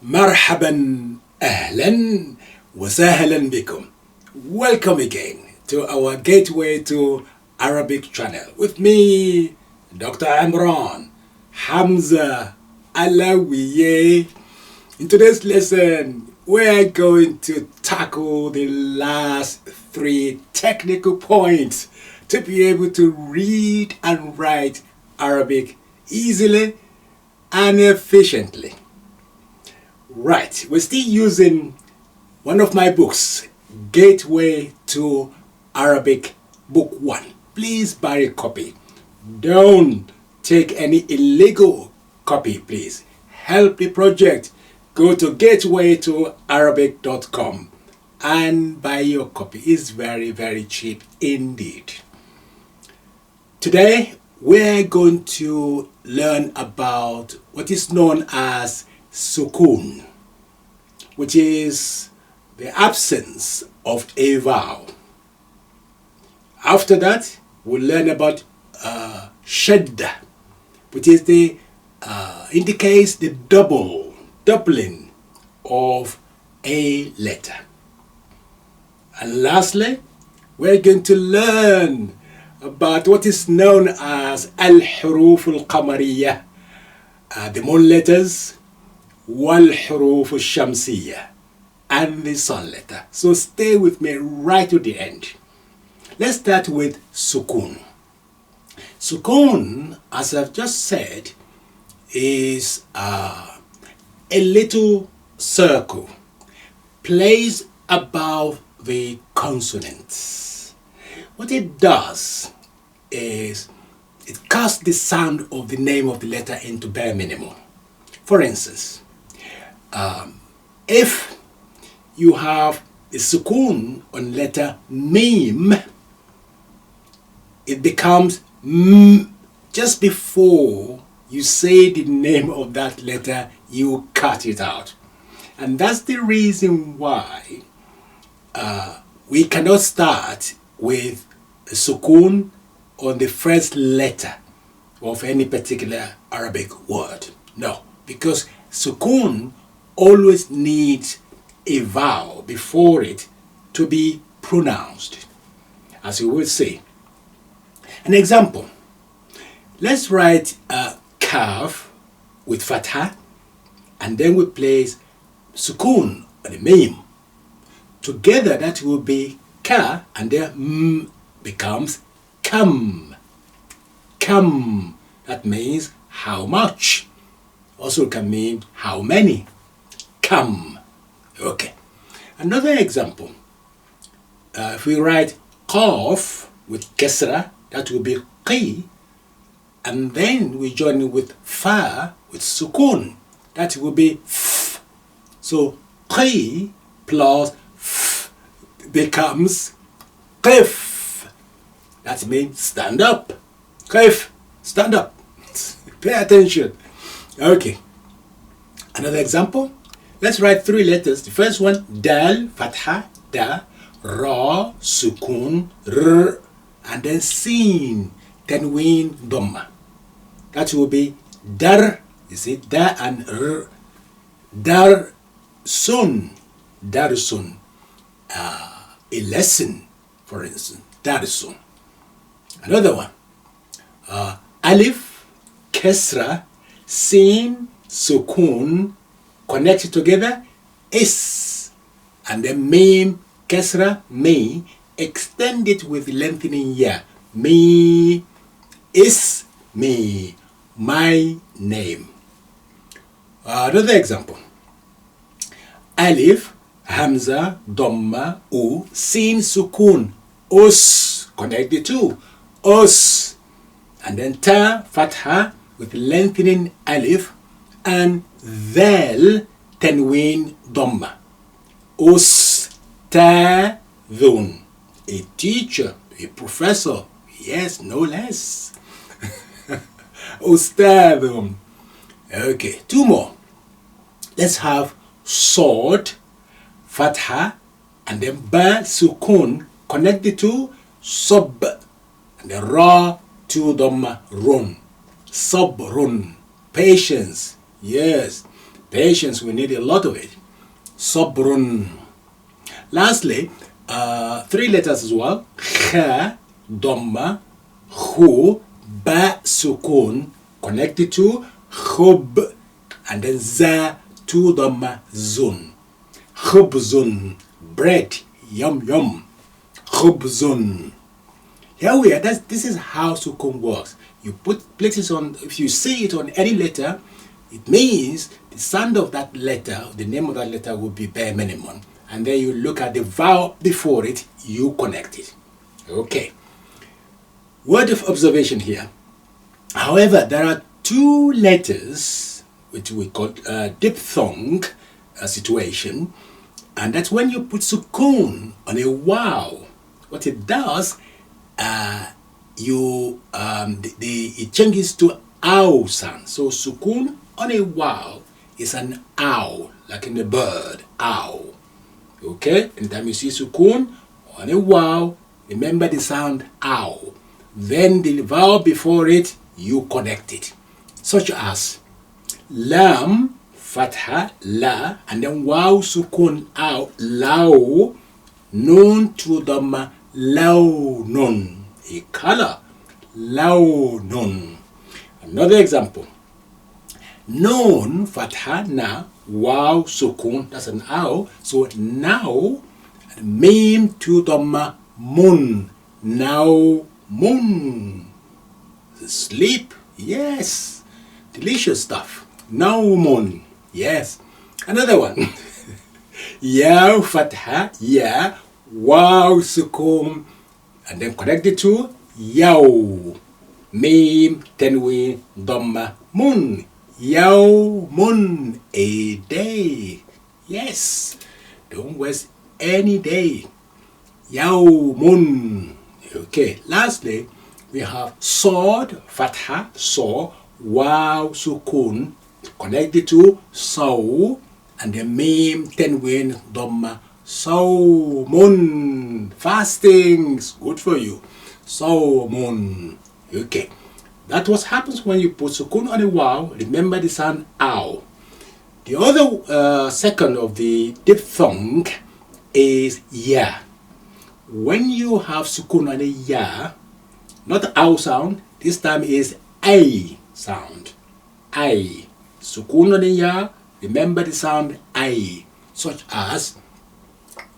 Marhaban, ahlan, wa sahlan bikum. Welcome again to our Gateway to Arabic channel with me, Dr. Imran, Hamza, Alawiye. In today's lesson, we're going to tackle the last three technical points to be able to read and write Arabic easily and efficiently. Right, we're still using one of my books, Gateway to Arabic Book 1. Please buy a copy. Don't take any illegal copy, please. Help the project. Go to gatewaytoarabic.com and buy your copy. It's very, very cheap indeed. Today, we're going to learn about what is known as Sukoon, which is the absence of a vowel. After that, we'll learn about Shadda, which is the indicates the doubling of a letter. And lastly, we're going to learn about what is known as al-huruf al-qamariyah, the moon letters, wal-huruf al-shamsiyah, and the sun letter. So stay with me right to the end. Let's start with Sukoon. Sukoon, as I've just said, is a little circle placed above the consonants. What it does is it casts the sound of the name of the letter into bare minimum. For instance, if you have a Sukoon on letter Mim, it becomes M. Just before you say the name of that letter, you cut it out. And that's the reason why we cannot start with a Sukoon on the first letter of any particular Arabic word. No, because Sukoon always needs a vowel before it to be pronounced, as you will see. An example, let's write kaf with fatha, and then we place Sukoon on the mim. Together that will be ka, and then m becomes kam. Kam, that means how much. Also can mean how many. Kam. Okay. Another example, if we write qaf with kesra, that will be qi, and then we join it with fa with Sukoon, that will be f. So qi plus f becomes qif. That means stand up. Qif, stand up. Pay attention. Okay. Another example. Let's write three letters. The first one, dal, fatha, da, ra, Sukoon, r, and then sin, tanween, dhamma. That will be dar, you see, da and r, dar, sun, darsun. A lesson, for instance, darsun. Another one, alif, kesra, sin, Sukoon, connected together, is, and then mim, kesra, me, extend it with lengthening ya. Me, is, me, my name. Another example, alif, hamza, dhamma, u, sin, Sukoon, us, connect the two, us, and then ta, fatha, with lengthening alif, and dhal, tanween, dhamma. Ustadhun, a teacher, a professor, yes, no less. Ustadhun. Okay, two more. Let's have sword, fatha, and then ba, Sukoon, connect the two, sub, and then ra, two dhamma, run. Sabrun, patience. Yes, Patience, we need a lot of it. Sabrun. Lastly, 3 letters as well. Kha, Dhamma, Hu, Ba, Sukoon, connected to Khub, and then Za, 2 Dhamma, Zun. Khubzun, bread, yum yum. Khubzun. Here we are. This is how Sukoon works. You put places on, if you see it on any letter, it means the sound of that letter, the name of that letter will be bare minimum. And then you look at the vowel before it, you connect it. Okay. Word of observation here. However, there are 2 letters which we call diphthong situation, and that's when you put Sukoon on a wow. What it does, it changes to ow sound. So Sukoon on a wow is an ow, like in a bird, ow. Okay, anytime you see Sukoon on a wow, remember the sound ow. Then the vowel before it, you connect it. Such as lam, fatha, la, and then wow, Sukoon, ow, lao, nun to dhamma, lao, nun. A color, lao, nun. Another example. Nun, fatha, na, wow, Sukoon, that's an ow. So now, mim to dhamma, mun. Now, mun. Sleep, yes. Delicious stuff. Now, mun, yes. Another one. Ya, fatha, ya, wow, Sukoon, and then connected to yaw. Mim, tenwin, dhamma, mun. Yaw, mun, a day. Yes. Don't waste any day. Yaw, mun. Okay. Lastly, we have sword, fatha, saw, wow, Sukoon, connected to saw, and the mim, tenwin, dhamma, Mun. Fasting's good for you. Mun. Okay. That's what happens when you put Sukoon on a wow. Remember the sound ow. The other second of the diphthong is ya. When you have Sukoon on a ya, not the ow sound, this time is a sound. I. Sukoon on a ya, remember the sound I, such as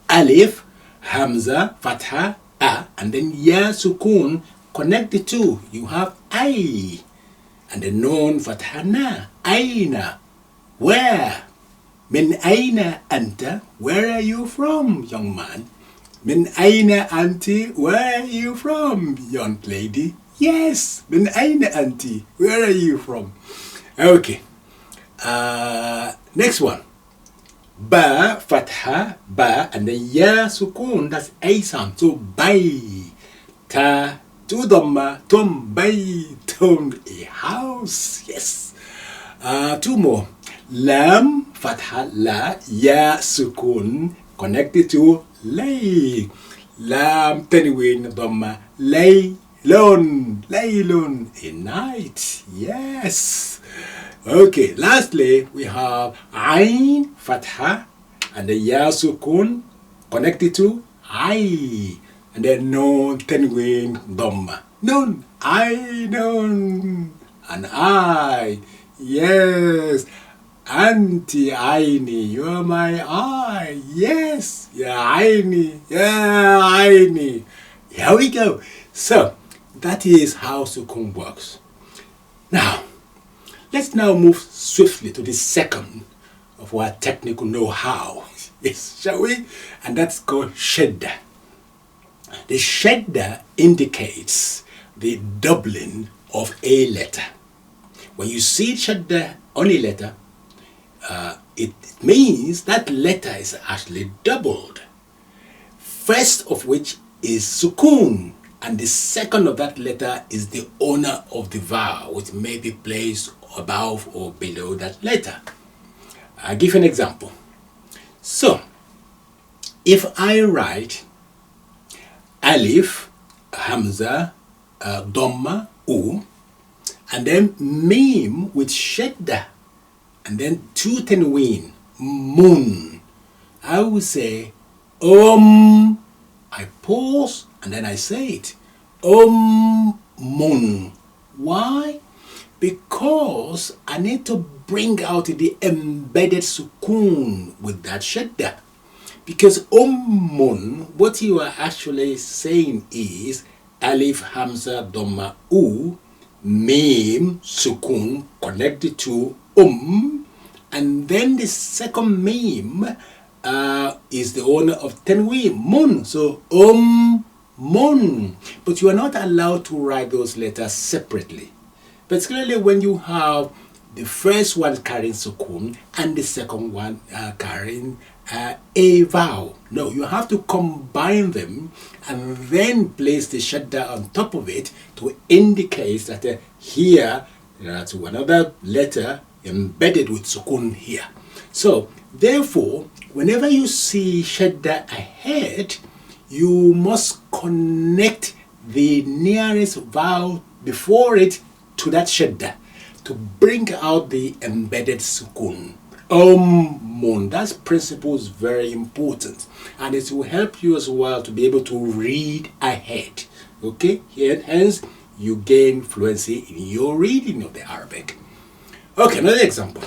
alif, hamza, fatha, a, and then ya, Sukoon, connect the 2. You have I, and the nun, fatha, na, aina. Where? Min aina anta? Where are you from, young man? Min aina anti? Where are you from, young lady? Yes, min aina anti? Where are you from? Okay. Next one. Ba, fatha, ba, and then ya, Sukoon, that's a sound. So bay, ta, to dhamma, tum, bay, tum, a house. Yes. 2 more. Lam, fatha, la, ya, Sukoon, connected to lay. Lam, tenwin, dhamma, lay, lon, a night. Yes. Okay, lastly, we have Ain, Fatha, and the Ya, Sukoon, connected to I, and then Nun, Tenwin, Dhamma. Nun, I, Nun, and I. Yes, Auntie Aini, you're my eye. Yes, yeah, Aini, yeah, Aini. Here we go. So, that is how Sukoon works. Now, let's now move swiftly to the second of our technical know-how. Yes, shall we? And that's called Shadda. The Shadda indicates the doubling of a letter. When you see Shadda on a letter, it means that letter is actually doubled. First of which is Sukoon, and the second of that letter is the owner of the vowel, which may be placed above or below that letter. I'll give an example. So, if I write alif, hamza, dhamma, u, and then mim with shadda, and then two tenween, moon. I will say I pause and then I say it. Moon. Why? Because I need to bring out the embedded sukun with that shadda. Because moon, what you are actually saying is alif, hamza, dhamma, mim, sukun, connected to and then the second mim is the owner of tenween, moon. So moon. But you are not allowed to write those letters separately. Particularly when you have the first one carrying sukun and the second one carrying a vowel. No, you have to combine them and then place the shadda on top of it to indicate that here there's another letter embedded with sukun here. So therefore, whenever you see shadda ahead, you must connect the nearest vowel before it to that shadda to bring out the embedded sukun. Moon. That principle is very important, and it will help you as well to be able to read ahead. Okay, hence you gain fluency in your reading of the Arabic. Okay, another example.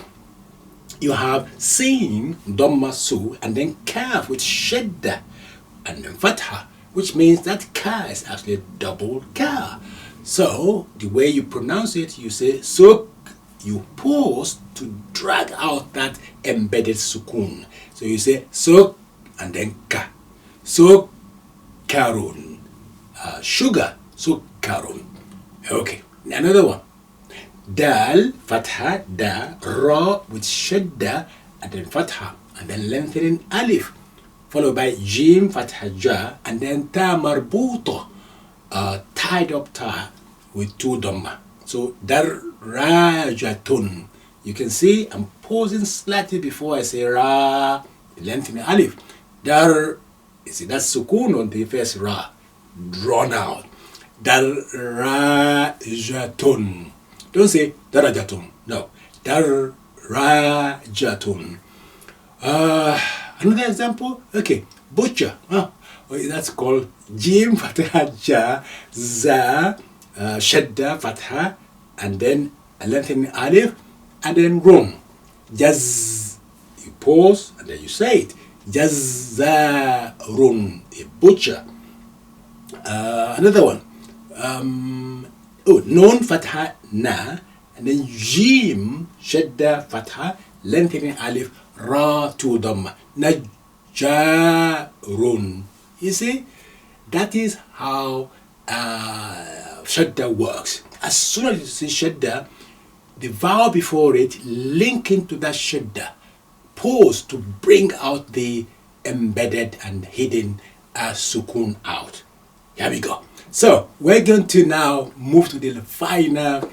You have sin, dhamma, su, and then kaf with shadda, and then fatha, which means that ka is actually double ka. So the way you pronounce it, you say suk. You pause to drag out that embedded sukun. So you say suk and then ka. Suk karun. Sugar. Suk karun. Okay. Another one. Dal, fatha, da, ra with shadda, and then fatha, and then lengthening alif, followed by jim, fatha, ja, and then ta marbuta, tied up ta with two dhamma. So darajatun. You can see I'm pausing slightly before I say ra, lengthening alif. Dar, you see that's sukun on the first ra, drawn out. Darajatun. Don't say darajatun. No. Darajatun. Another example. Okay. Butcher. That's called jim, fatha, ja, za, shadda, fatha, and then a lengthening alif, and then rum. Jaz. You pause and then you say it. Jazzarun. A butcher. Another one. Nun, fatha, na, and then jim, shadda, fatha, lengthening alif, ra, two dhamma. Najjarun. You see, that is how shadda works. As soon as you see shadda, the vowel before it link into that shadda. Pause to bring out the embedded and hidden sukun out. Here we go. So we're going to now move to the final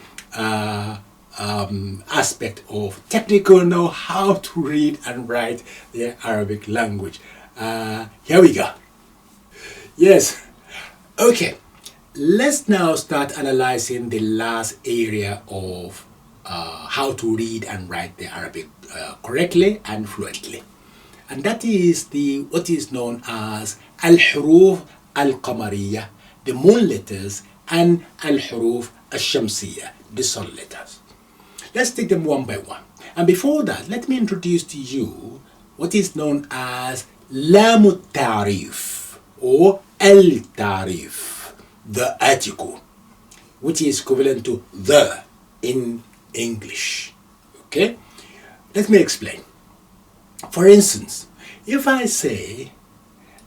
aspect of technical know how to read and write the Arabic language. Here we go. Yes. Okay. Let's now start analyzing the last area of how to read and write the Arabic correctly and fluently. And that is what is known as al-huruf al-qamariyah, the moon letters, and al-huruf al-shamsiyah, the sun letters. Let's take them one by one. And before that, let me introduce to you what is known as lam al-ta'rif or al-ta'rif, the article, which is equivalent to the in English. Okay? Let me explain. For instance, if I say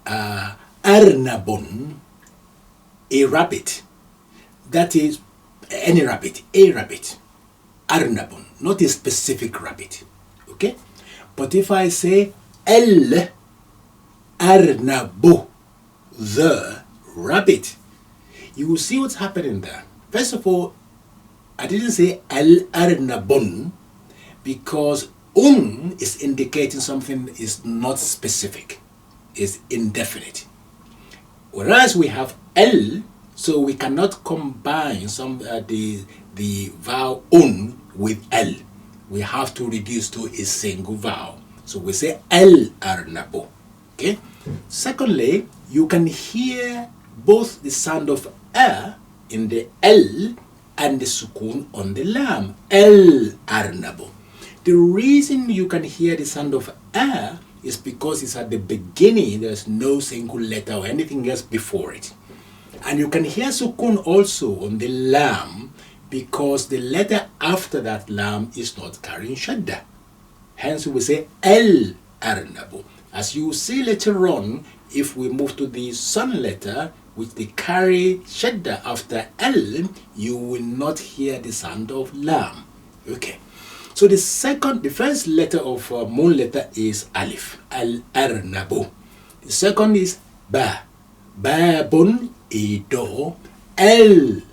arnabun, a rabbit, that is any rabbit, a rabbit, arnabun, not a specific rabbit. Okay? But if I say el arnabu, the rabbit, you will see what's happening there. First of all, I didn't say al-arnabun because is indicating something is not specific, is indefinite. Whereas we have el, so we cannot combine the vowel with el. we have to reduce to a single vowel. So we say al-arnabu. Okay. Secondly, you can hear both the sound of in the L and the sukun on the lam. Al-arnabu. The reason you can hear the sound of is because it's at the beginning. There's no single letter or anything else before it. And you can hear sukun also on the lam because the letter after that lam is not carrying shadda. Hence we say al-arnabu. As you will see later on, if we move to the sun letter, which they carry shadda after L, you will not hear the sound of lam. Okay. So the first letter of moon letter is alif, al-arnabu. The second is ba, babun, a door, al-ba-bu.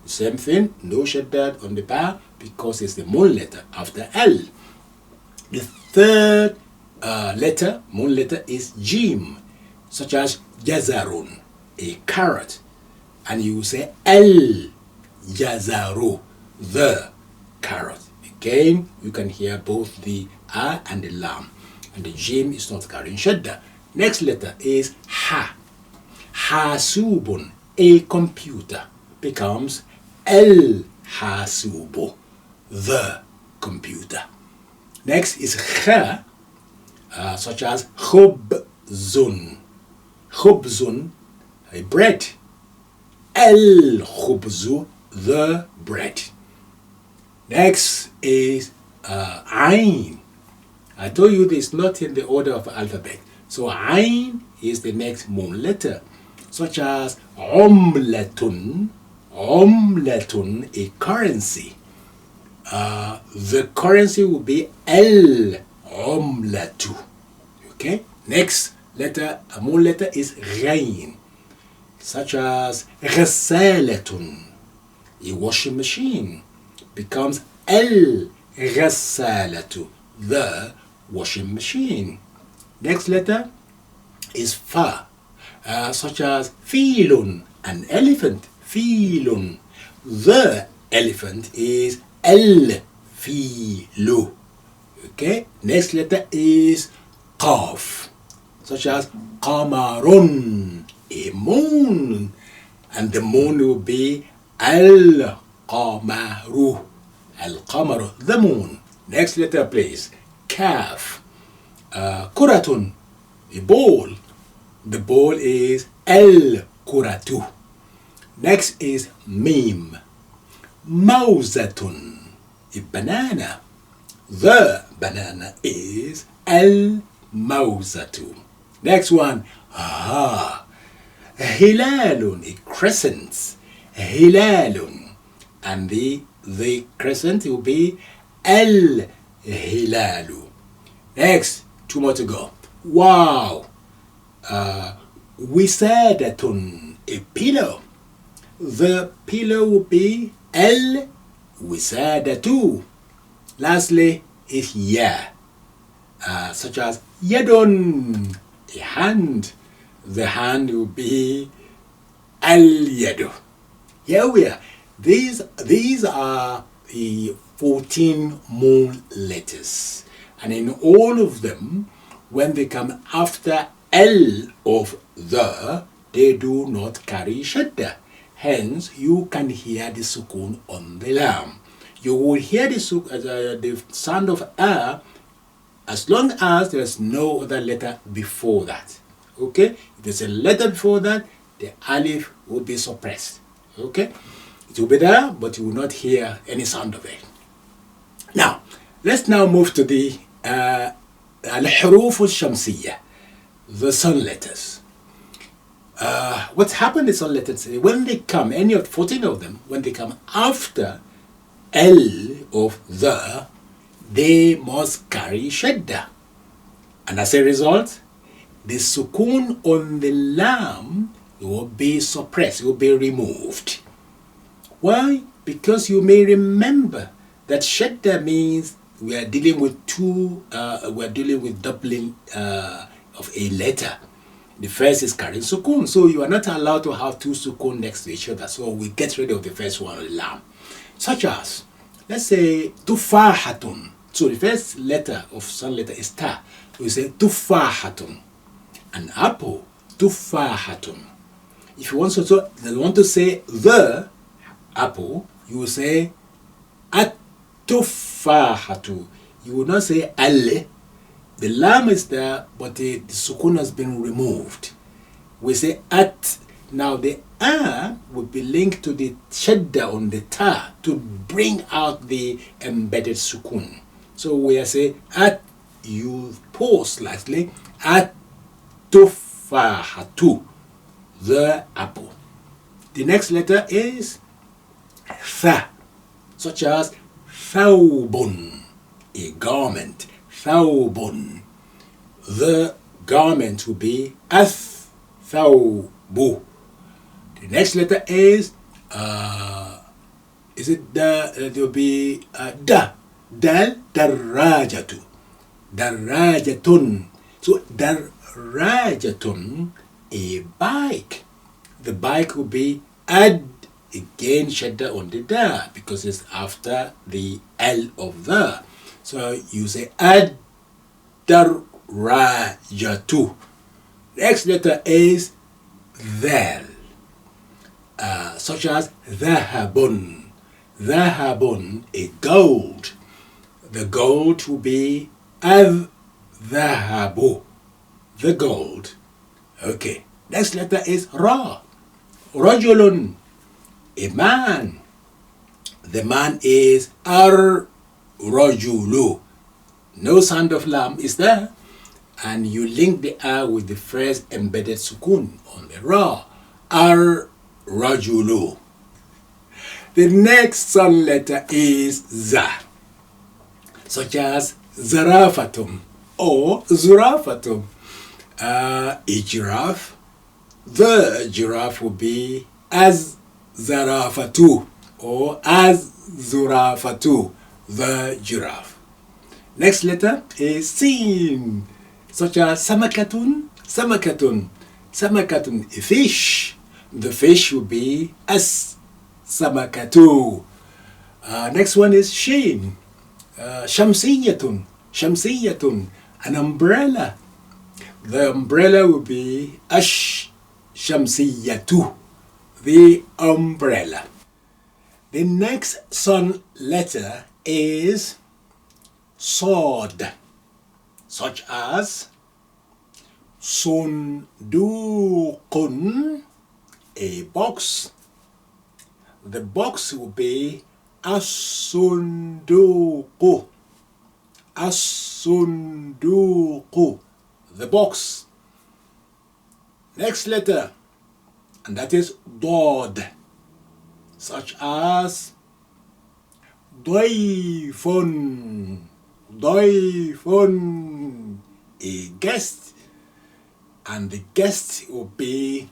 Same thing, no shadda on the ba because it's the moon letter after L. The third moon letter is jim, such as jazarun, a carrot. And you say al-jazaru, the carrot. Again, you can hear both the a and the lam. And the jim is not carrying shadda. Next letter is ha. Hasubun, a computer, becomes al-hasubu, the computer. Next is kha, such as khubzun. Khubzun, a bread. Al-khubzu, the bread. Next is ayn. I told you this is not in the order of the alphabet. So ayn is the next moon letter, such as omletun. Omletun, a currency. The currency will be al-omletu. Okay. Next letter, a moon letter is ghain, such as ghasalatun, a washing machine, becomes al-ghasalatu, the washing machine. Next letter is fa, such as filun, an elephant. Filun, the elephant is al-filu. Okay. Next letter is qaf, such as qamarun, a moon, and the moon will be al-qamaru. Al-qamaru, the moon. Next letter, please. Kaf, kuratun, a ball. The ball is al-kuratu. Next is mim. Mauzatun, a banana. The banana is al-mauzatu. Next one, hilalun, a crescent. Hilalun, and the crescent will be al-hilalu. Next, two more to go. Wow. Wisadatun, a pillow. The pillow will be al-wisadatu. Lastly is ya, such as yadun, a hand. The hand will be al-yadu. Here we are. These are the 14 moon letters. And in all of them, when they come after L of the, they do not carry shadda. Hence, you can hear the sukun on the lam. You will hear the sound of a as long as there's no other letter before that. Okay? If there's a letter before that, the alif will be suppressed. Okay? It will be there, but you will not hear any sound of it. Now, let's now move to the al-huruf al-shamsiyya, the sun letters. What's happened is sun letters, when they come, any of 14 of them, when they come after L of the, they must carry shadda. And as a result, the sukun on the lam will be suppressed, will be removed. Why? Because you may remember that shadda means we are dealing with doubling of a letter. The first is carrying sukun, so you are not allowed to have two sukun next to each other. So we get rid of the first one on the lam, such as Let's say tufahatun. So the first letter of sound letter is ta. We say tufahatun. An apple, tufahatun. If you want to say the apple, you will say at-tufahatu. You will not say alle. The lam is there, but the sukun has been removed. We say at. Now the a will be linked to the shadda on the ta to bring out the embedded sukun. So we say at, you pause slightly, at tufahatu, the apple. The next letter is tha, such as thawbun, a garment, thawbun. The garment will be ath-thawbu. The next letter is it the, there will be da, dal, darajatu, darajatun. So darajatun, a bike. The bike will be add, again shadda on the da, because it's after the L of the. So you say add darajatu. Next letter is dhal. Such as dhahabun, dhahabun, a gold. The gold will be dhahabu, the gold. Okay. Next letter is ra, rajulun, a man. The man is ar-rajulu. No sound of lam is there, and you link the r with the first embedded sukun on the ra, ar-rajulu. The next sound letter is za, such as zarafatum or zurafatum. A giraffe. The giraffe will be as zarafatu or as zurafatu, the giraffe. Next letter is sin, such as samakatun, samakatun, samakatun, a fish. The fish will be as samakatu. Next one is shin, shamsiyatun, shamsiyatun, an umbrella. The umbrella will be ash shamsiyatu, the umbrella. The next sound letter is sword, such as sundukun, a box. The box will be asunduku, asunduku, the box. Next letter, and that is dod, such as doifun, doifun, a guest, and the guest will be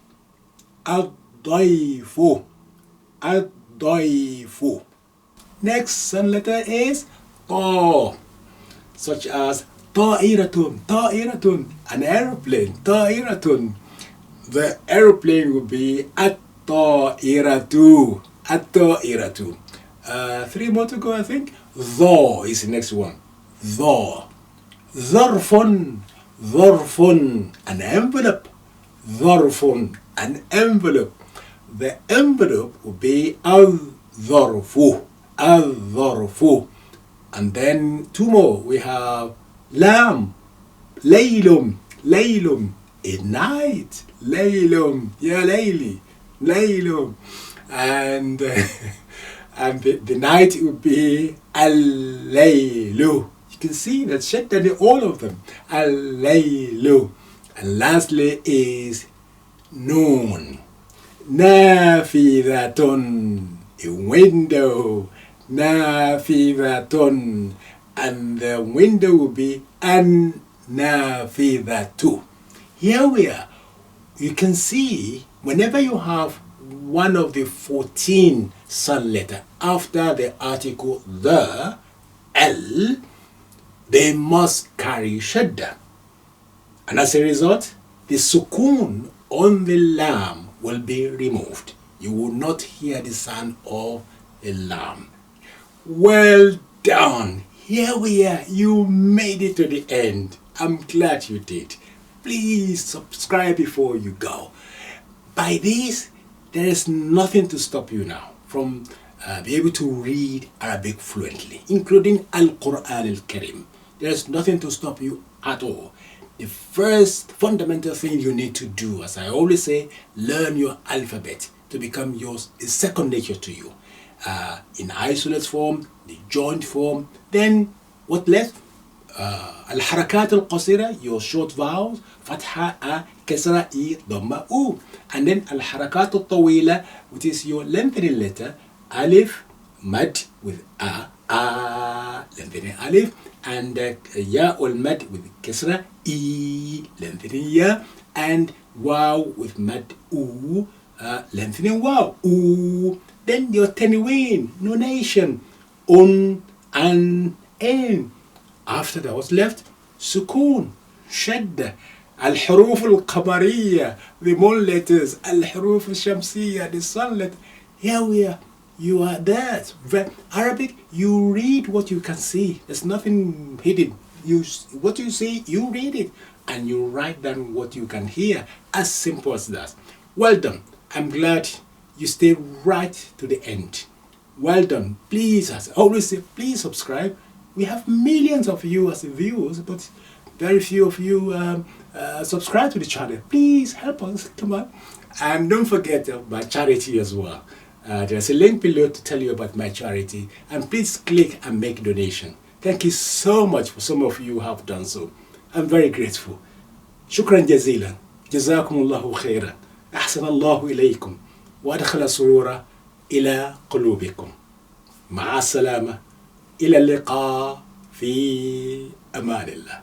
ad-doifu, ad-doifu. Next sound letter is ta, such as ta'iratun, ta'iratun, an aeroplane, ta'iratun. The aeroplane will be at-ta'iratu, at-ta'iratu. Three more to go, I think. Dha is the next one. Dha. Dharfun, dharfun, an envelope. Dharfun, an envelope. The envelope will be al-dharfu, al-dharfu. And then two more. We have lam, laylum, laylum, a night, laylum, ya layli, laylum. And the night would be al-laylu. You can see that shadda in all of them. Al-laylu. And lastly is noon. Nafidatun, a window. Nafidatun. And the window will be an-nafidatu. Here we are. You can see whenever you have one of the 14 sound letter after the article the, L, they must carry shadda. And as a result, the sukun on the lam will be removed. You will not hear the sound of a lam. Well done. Here we are. You made it to the end. I'm glad you did. Please subscribe before you go. By this, there is nothing to stop you now from be able to read Arabic fluently, including Al-Quran Al-Karim. There is nothing to stop you at all. The first fundamental thing you need to do, as I always say, learn your alphabet to become yours is second nature to you. In isolate form, the joint form, then what left? الحركات القصيرة, your short vowels, فتحة, a, كسرة, e, ضمة, u. And then الحركات الطويلة, which is your lengthening letter, alif, mad with a, lengthening alif, and ya or mad with كسرة, e, lengthening ya, and waw with mad u, lengthening waw, u. Then your tenween, nonation, an, in. After that, what's left? Sukoon, Shadda, Al-Huruf Al-Qamariyya, the moon letters, Al-Huruf Al-Shamsiyya, the sun letter. Here we are. You are that. Arabic, you read what you can see. There's nothing hidden. What you see, you read it. And you write down what you can hear. As simple as that. Well done. I'm glad you stayed right to the end. Well done. Please, as I always say, please subscribe. We have millions of you as viewers, but very few of you subscribe to the channel. Please help us, come on. And don't forget my charity as well. There's a link below to tell you about my charity. And please click and make a donation. Thank you so much for some of you who have done so. I'm very grateful. Shukran jazilan. Jazakumullahu khairan. أحسن الله إليكم وأدخل السرور إلى قلوبكم. مع السلامة. إلى اللقاء في أمان الله.